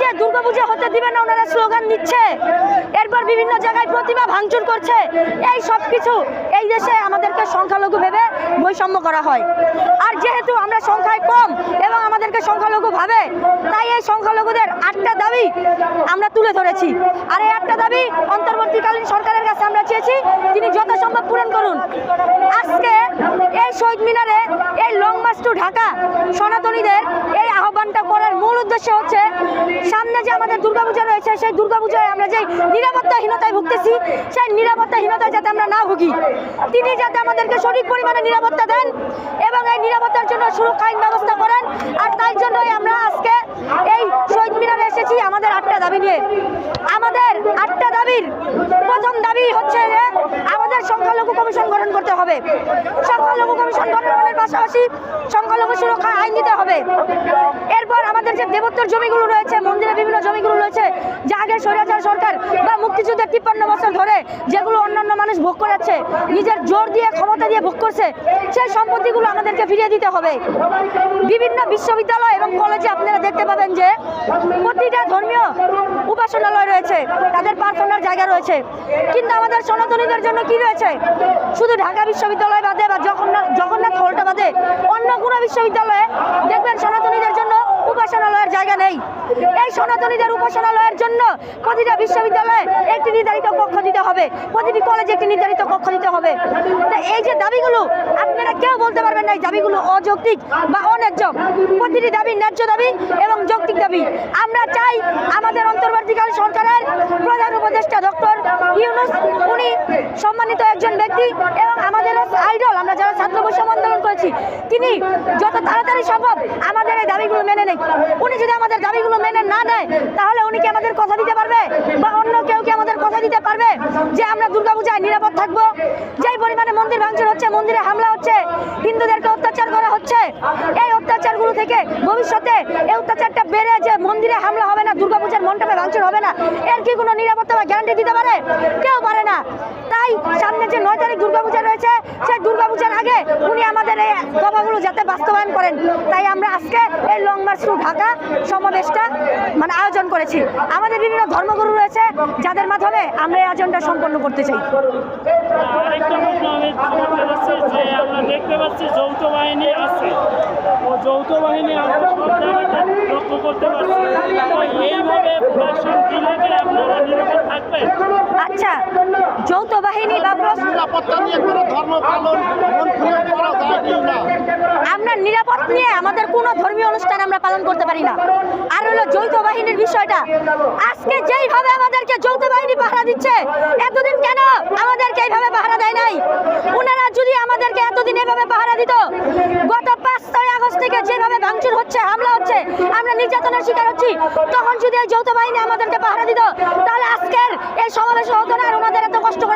আজকে দুর্গাপূজা হতে দিবে না ওনারা স্লোগান দিচ্ছে, এরপর বিভিন্ন জায়গায় প্রতিমা ভাঙচুর করছে। এই সব কিছু এই দেশে আমাদেরকে সংখ্যালঘু ভেবে বৈষম্য করা হয়। আর যেহেতু আমরা সংখ্যায় কম এবং আমাদেরকে সংখ্যালঘু ভাবে, তাই এই সংখ্যালঘুদের 8টা দাবি আমরা তুলে ধরেছি। আর এই 8টা দাবি অন্তর্বর্তীকালীন সরকারের কাছে আমরা চেয়েছি তিনি যথাসম্ভব পূরণ করুন। আজকে এই শহীদ মিনারে এই লং মার্চ টু ঢাকা সনাতনীদের এই আহ্বানটা করার মূল উদ্দেশ্য হচ্ছে সামনে যে আমাদের দুর্গাপূজা রয়েছে, সেই দুর্গাপূজায় আমরা যে নিরাপত্তাহীনতায় ভুগতেছি, সেই নিরাপত্তাহীনতায় যাতে আমরা না ভুগি, তিনি যাতে আমাদেরকে সঠিক পরিমাণে নিরাপত্তা দেন এবং এই নিরাপত্তার জন্য সুরক্ষা আইন ব্যবস্থা করেন। আর তাই জন্যই আমরা আজকে এই শহীদ মিনারে এসেছি আমাদের 8টা দাবি নিয়ে। আমাদের 8টা দাবির প্রথম দাবি হচ্ছে যে আমাদের সংখ্যালঘু কমিশন গঠন করতে হবে। সংখ্যালঘু কমিশন গঠনের পাশাপাশি সংখ্যালঘু সুরক্ষা আইন দিতে হবে। এরপর আমাদের যে দেবোত্তর জমিগুলো রয়েছে, মন্দিরে বিভিন্ন জমিগুলো রয়েছে, যা আগে স্বৈরাচার সরকার বা মুক্তিযুদ্ধের 53 বছর ধরে যেগুলো অন্যান্য মানুষ ভোগ করেছে, নিজের জোর দিয়ে ক্ষমতা দিয়ে ভোগ করছে, সেই সম্পত্তিগুলো আমাদেরকে ফিরিয়ে দিতে হবে। বিভিন্ন বিশ্ববিদ্যালয় এবং কলেজে আপনারা দেখতে পাবেন যে প্রতিটা ধর্মীয় উপাসনালয় রয়েছে, তাদের প্রার্থনার জায়গা রয়েছে, কিন্তু আমাদের সনাতনীদের জন্য কি রয়েছে? শুধু ঢাকা বিশ্ববিদ্যালয় বাদে বা জগন্নাথ হলটা বাদে অন্য কোনো বিশ্ববিদ্যালয়ে দেখবেন সনাতনীদের জন্য উপাসনালয়ের জায়গা নেই। এই সনাতনীদের উপাসনালয়ের জন্য প্রতিটা বিশ্ববিদ্যালয়ে একটি নির্ধারিত কক্ষ দিতে হবে, প্রতিটি কলেজে একটি নির্ধারিত কক্ষ দিতে হবে। তা এই যে দাবিগুলো, আপনারা কেউ বলতে পারবেন না এই দাবিগুলো অযৌক্তিক বা অন্যায্য। প্রতিটি দাবি ন্যায্য দাবি এবং যৌক্তিক দাবি। আমরা চাই আমাদের অন্তর্বর্তীকালীন সরকারের প্রধান উপদেষ্টা ডক্টর ইউনূস, উনি সম্মানিত একজন ব্যক্তি এবং আমাদের আইডল, আমরা যারা ছাত্র বৈষম্য আন্দোলন করেছি, তিনি যত তাড়াতাড়ি সম্ভব আমাদের এই দাবিগুলো মেনে নেই। উনি যদি আমাদের দাবিগুলো মেনে না নেয়, তাহলে উনি কি আমাদের কথা দিতে পারবে বা অন্য কেউ কি আমাদের কথা দিতে পারবে যে আমরা দুর্গাপূজায় নিরাপদ থাকবো? যেই পরিমাণে মন্দির ভাঙচুর হচ্ছে, মন্দিরে হামলা হচ্ছে, হিন্দুদেরকে অত্যাচার করা হচ্ছে, এই অত্যাচারগুলো থেকে ভবিষ্যতে এই অত্যাচারটা বেড়ে যে মন্দিরে হামলা হবে না, দুর্গাপূজার মণ্ডপে ভাঙচুর হবে না, এর কি কোনো নিরাপত্তা বা গ্যারান্টি দিতে পারে? কেউ পারে না। তাই সামনে যে 9 তারিখ দুর্গাপূজা রয়েছে, সেই দুর্গাপূজার আগে উনি আমাদের এই দাবিগুলো যাতে বাস্তবায়ন করেন, তাই আমরা আজকে এই লং মার্চ টু ঢাকা সমাবেশটা আয়োজন করেছি। আমাদের বিভিন্ন ধর্মগুরু রয়েছে, যাদের মাধ্যমে আমরা এই আয়োজনটা সম্পন্ন করতে চাই। আমরা দেখতে পাচ্ছি যৌথ বাহিনী আছে, ও যৌথ বাহিনী আমরা লক্ষ্য করতে পারছি। এইভাবে আপনারা নিরাপদ থাকবেন? আচ্ছা, যৌথ বাহিনী বা নিরাপত্তা নিয়ে কোনো ধর্ম পালন করা যায় কি না? আমরা নিরাপদ নিয়ে আমাদের কোনো ধর্মীয় অনুষ্ঠান আমরা পালন করতে পারি না। আর হলো যৌথ বাহিনীর বিষয়টা, আজকে যেইভাবে আমাদেরকে যৌথ বাহিনী পাহারা দিচ্ছে, এতদিন কেন আমাদেরকে এইভাবে পাহারা দেয় নাই? ওনারা যদি আমাদেরকে এতদিন এভাবে পাহারা দিত, গত 5-6 আগস্ট থেকে যেভাবে ভাঙচুর হচ্ছে, হামলা হচ্ছে, আমরা নির্যাতনের শিকার হচ্ছি, তখন যদি এই যৌথ বাহিনী আমাদেরকে পাহারা দিত, তাহলে আজকের এই সমাবেশ হতো না আর ওনাদের এত কষ্ট করে